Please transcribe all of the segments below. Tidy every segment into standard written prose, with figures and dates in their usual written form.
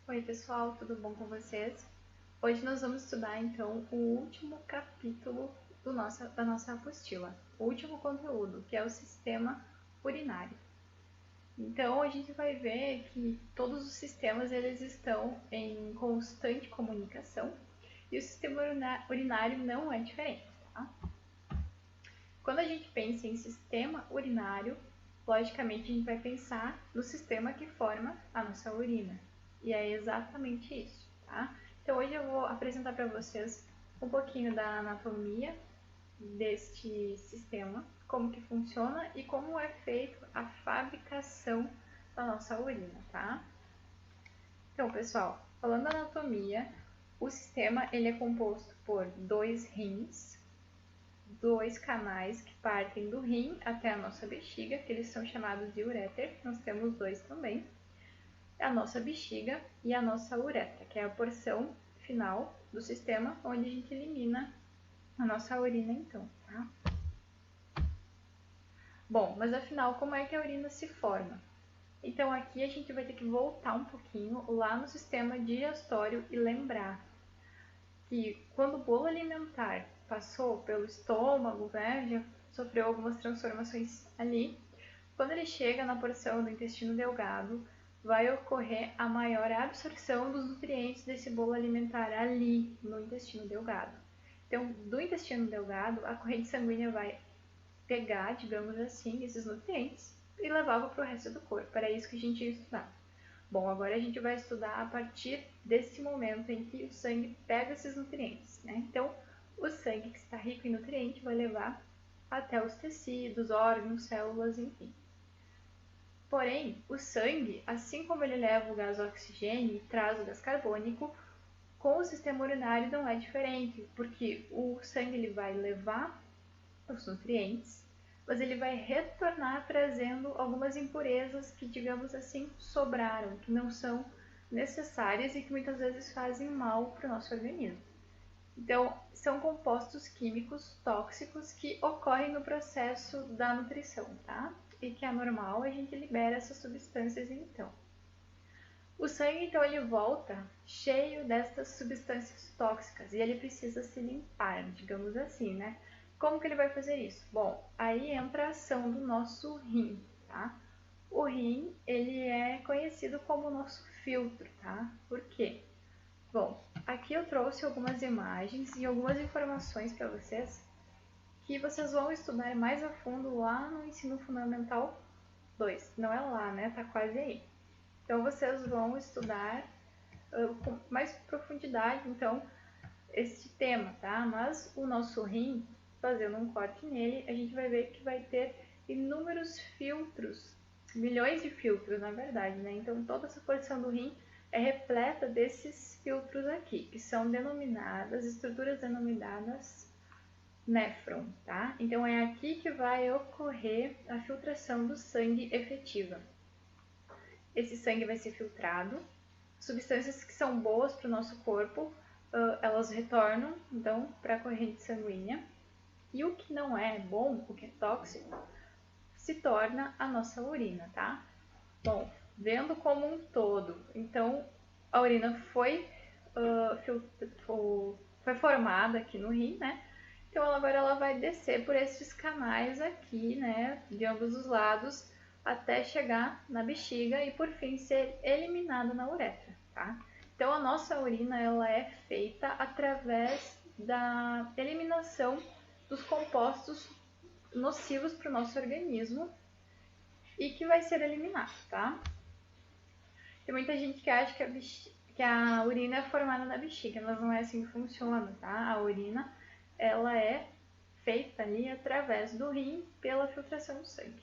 Oi pessoal, tudo bom com vocês? Hoje nós vamos estudar então o último capítulo da nossa apostila, o último conteúdo, que é o sistema urinário. Então a gente vai ver que todos os sistemas eles estão em constante comunicação e o sistema urinário não é diferente, tá? Quando a gente pensa em sistema urinário, logicamente a gente vai pensar no sistema que forma a nossa urina. E é exatamente isso, tá? Então hoje eu vou apresentar para vocês um pouquinho da anatomia deste sistema, como que funciona e como é feito a fabricação da nossa urina, tá? Então, pessoal, falando da anatomia, o sistema ele é composto por dois rins, dois canais que partem do rim até a nossa bexiga, que eles são chamados de uréter. Nós temos dois também. A nossa bexiga e a nossa uretra, que é a porção final do sistema onde a gente elimina a nossa urina então, tá? Bom, mas afinal, como é que a urina se forma? Então aqui a gente vai ter que voltar um pouquinho lá no sistema digestório e lembrar que quando o bolo alimentar passou pelo estômago, né, já sofreu algumas transformações ali, quando ele chega na porção do intestino delgado, vai ocorrer a maior absorção dos nutrientes desse bolo alimentar ali no intestino delgado. Então, do intestino delgado, a corrente sanguínea vai pegar, digamos assim, esses nutrientes e levá-lo para o resto do corpo. Era isso que a gente ia estudar. Bom, agora a gente vai estudar a partir desse momento em que o sangue pega esses nutrientes, né? Então, o sangue que está rico em nutrientes vai levar até os tecidos, órgãos, células, enfim. Porém, o sangue, assim como ele leva o gás oxigênio e traz o gás carbônico, com o sistema urinário não é diferente, porque o sangue ele vai levar os nutrientes, mas ele vai retornar trazendo algumas impurezas que, digamos assim, sobraram, que não são necessárias e que muitas vezes fazem mal para o nosso organismo. Então, são compostos químicos tóxicos que ocorrem no processo da nutrição, tá? E que é normal a gente libera essas substâncias então. O sangue, então, ele volta cheio destas substâncias tóxicas e ele precisa se limpar, digamos assim, né? Como que ele vai fazer isso? Bom, aí entra a ação do nosso rim, tá? O rim, ele é conhecido como o nosso filtro, tá? Por quê? Bom, aqui eu trouxe algumas imagens e algumas informações para vocês que vocês vão estudar mais a fundo lá no ensino fundamental 2. Não é lá, né? Tá quase aí. Então vocês vão estudar com mais profundidade, então, este tema, tá? Mas o nosso rim, fazendo um corte nele, a gente vai ver que vai ter inúmeros filtros, milhões de filtros, na verdade, né? Então toda essa porção do rim é repleta desses filtros aqui, que são denominadas, estruturas denominadas néfron, tá? Então é aqui que vai ocorrer a filtração do sangue efetiva. Esse sangue vai ser filtrado, substâncias que são boas para o nosso corpo, elas retornam então para a corrente sanguínea, e o que não é bom, o que é tóxico, se torna a nossa urina, tá? Bom, vendo como um todo, então a urina foi formada aqui no rim, né? Então agora ela vai descer por esses canais aqui, né, de ambos os lados, até chegar na bexiga e por fim ser eliminada na uretra, tá? Então a nossa urina ela é feita através da eliminação dos compostos nocivos para o nosso organismo e que vai ser eliminado, tá? Tem muita gente que acha que a urina é formada na bexiga, mas não é assim que funciona, tá? A urina ela é feita ali através do rim pela filtração do sangue.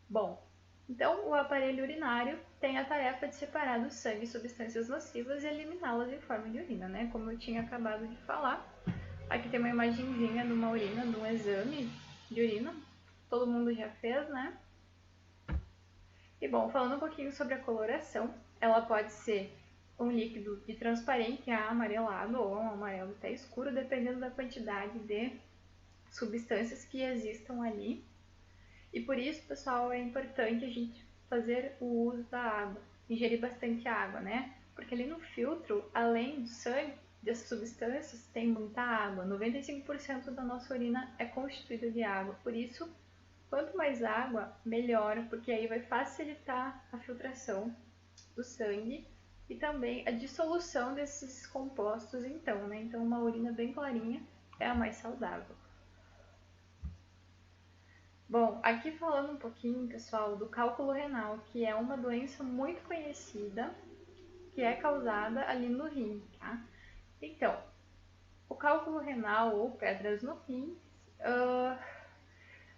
Bom, então o aparelho urinário tem a tarefa de separar do sangue substâncias nocivas e eliminá-las em forma de urina, né? Como eu tinha acabado de falar. Aqui tem uma imagenzinha de uma urina, de um exame de urina. Todo mundo já fez, né? E bom, falando um pouquinho sobre a coloração, ela pode ser um líquido de transparente a amarelado ou um amarelo até escuro, dependendo da quantidade de substâncias que existam ali. E por isso, pessoal, é importante a gente fazer o uso da água. ingerir bastante água, né? Porque ali no filtro, além do sangue, dessas substâncias, tem muita água. 95% da nossa urina é constituída de água. Por isso, quanto mais água, melhor, porque aí vai facilitar a filtração do sangue e também a dissolução desses compostos, então, né? Então, uma urina bem clarinha é a mais saudável. Bom, aqui falando um pouquinho, pessoal, do cálculo renal, que é uma doença muito conhecida, que é causada ali no rim, tá? Então, o cálculo renal ou pedras no rim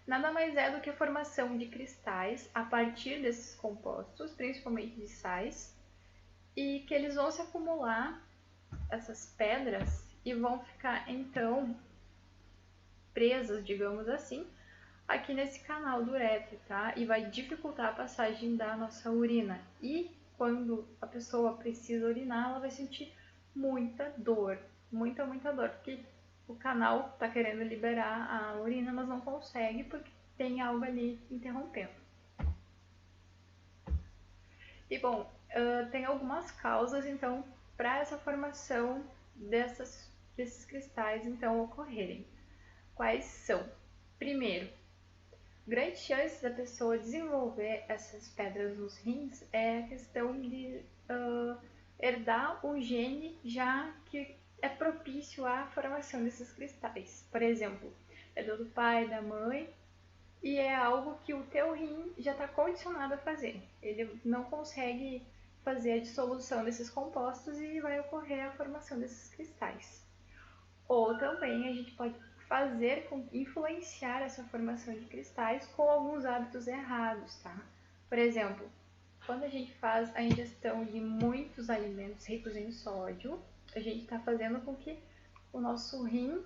nada mais é do que a formação de cristais a partir desses compostos, principalmente de sais, e que eles vão se acumular, essas pedras, e vão ficar então presas, digamos assim, aqui nesse canal do uretra, tá? E vai dificultar a passagem da nossa urina. E quando a pessoa precisa urinar, ela vai sentir muita dor, muita dor, porque o canal tá querendo liberar a urina, mas não consegue porque tem algo ali interrompendo. E bom, tem algumas causas então para essa formação desses cristais então ocorrerem. Quais são? Primeiro, grande chance da pessoa desenvolver essas pedras nos rins é a questão de herdar um gene já que é propício à formação desses cristais. Por exemplo, é do pai, da mãe, e é algo que o teu rim já está condicionado a fazer. Ele não consegue fazer a dissolução desses compostos e vai ocorrer a formação desses cristais. Ou também a gente pode influenciar essa formação de cristais com alguns hábitos errados, tá? Por exemplo, quando a gente faz a ingestão de muitos alimentos ricos em sódio, a gente está fazendo com que o nosso rim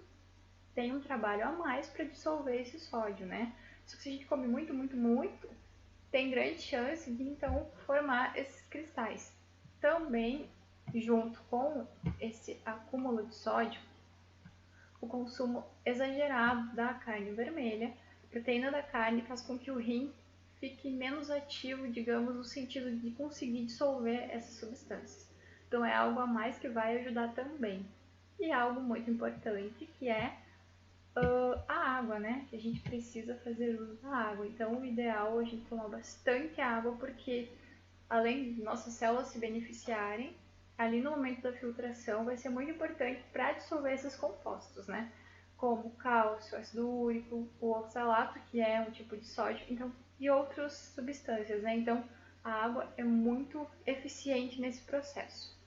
tenha um trabalho a mais para dissolver esse sódio, né? Só que se a gente come muito, tem grande chance de então formar esses cristais. Também, junto com esse acúmulo de sódio, o consumo exagerado da carne vermelha, a proteína da carne faz com que o rim fique menos ativo, digamos, no sentido de conseguir dissolver essas substâncias. Então é algo a mais que vai ajudar também. E algo muito importante que é a água, né? Que a gente precisa fazer uso da água. Então o ideal é a gente tomar bastante água, porque além de nossas células se beneficiarem, ali no momento da filtração vai ser muito importante para dissolver esses compostos, né? Como cálcio, ácido úrico, o oxalato, que é um tipo de sódio, então, e outras substâncias, né? Então, a água é muito eficiente nesse processo.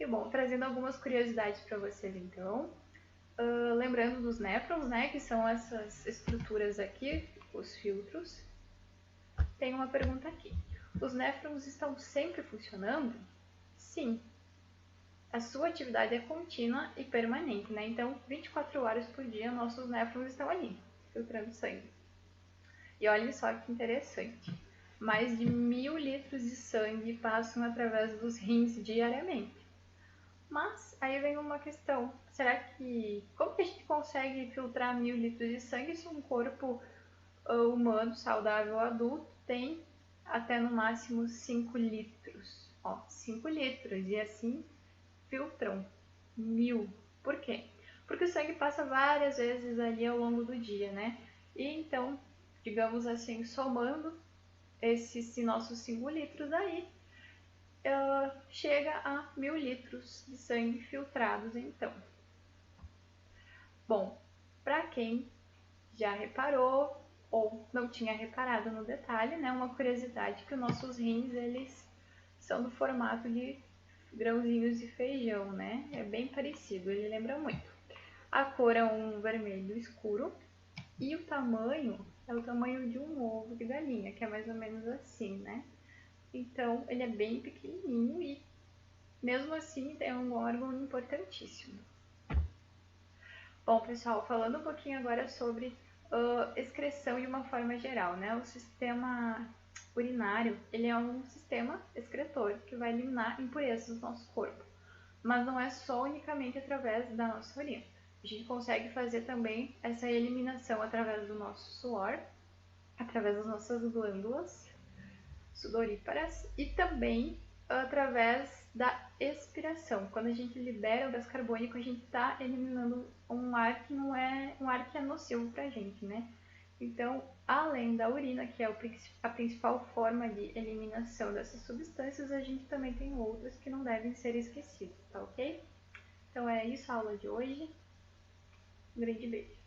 E bom, trazendo algumas curiosidades para vocês, então. Lembrando dos néfrons, né? Que são essas estruturas aqui, os filtros. Tem uma pergunta aqui. Os néfrons estão sempre funcionando? Sim. A sua atividade é contínua e permanente, né? Então, 24 horas por dia, nossos néfrons estão ali, filtrando sangue. E olhem só que interessante. Mais de 1000 litros de sangue passam através dos rins diariamente. Mas, aí vem uma questão. Como que a gente consegue filtrar 1000 litros de sangue se um corpo humano, saudável, adulto, tem até no máximo 5 litros. Ó, 5 litros. E assim filtram 1000. Por quê? Porque o sangue passa várias vezes ali ao longo do dia, né? E então, digamos assim, somando esses nossos 5 litros aí, chega a 1000 litros de sangue filtrados, então. Bom, para quem já reparou ou não tinha reparado no detalhe, né, uma curiosidade que os nossos rins, eles são do formato de grãozinhos de feijão, né? É bem parecido, ele lembra muito. A cor é um vermelho escuro e o tamanho é o tamanho de um ovo de galinha, que é mais ou menos assim, né? Então, ele é bem pequenininho e, mesmo assim, é um órgão importantíssimo. Bom, pessoal, falando um pouquinho agora sobre excreção de uma forma geral, né? O sistema urinário, ele é um sistema excretor que vai eliminar impurezas do nosso corpo. Mas não é só unicamente através da nossa urina. A gente consegue fazer também essa eliminação através do nosso suor, através das nossas glândulas sudoríparas e também através da expiração. Quando a gente libera o gás carbônico, a gente está eliminando um ar que não é um ar que é nocivo para a gente, né? Então, além da urina, que é a principal forma de eliminação dessas substâncias, a gente também tem outras que não devem ser esquecidas, tá ok? Então é isso a aula de hoje. Um grande beijo.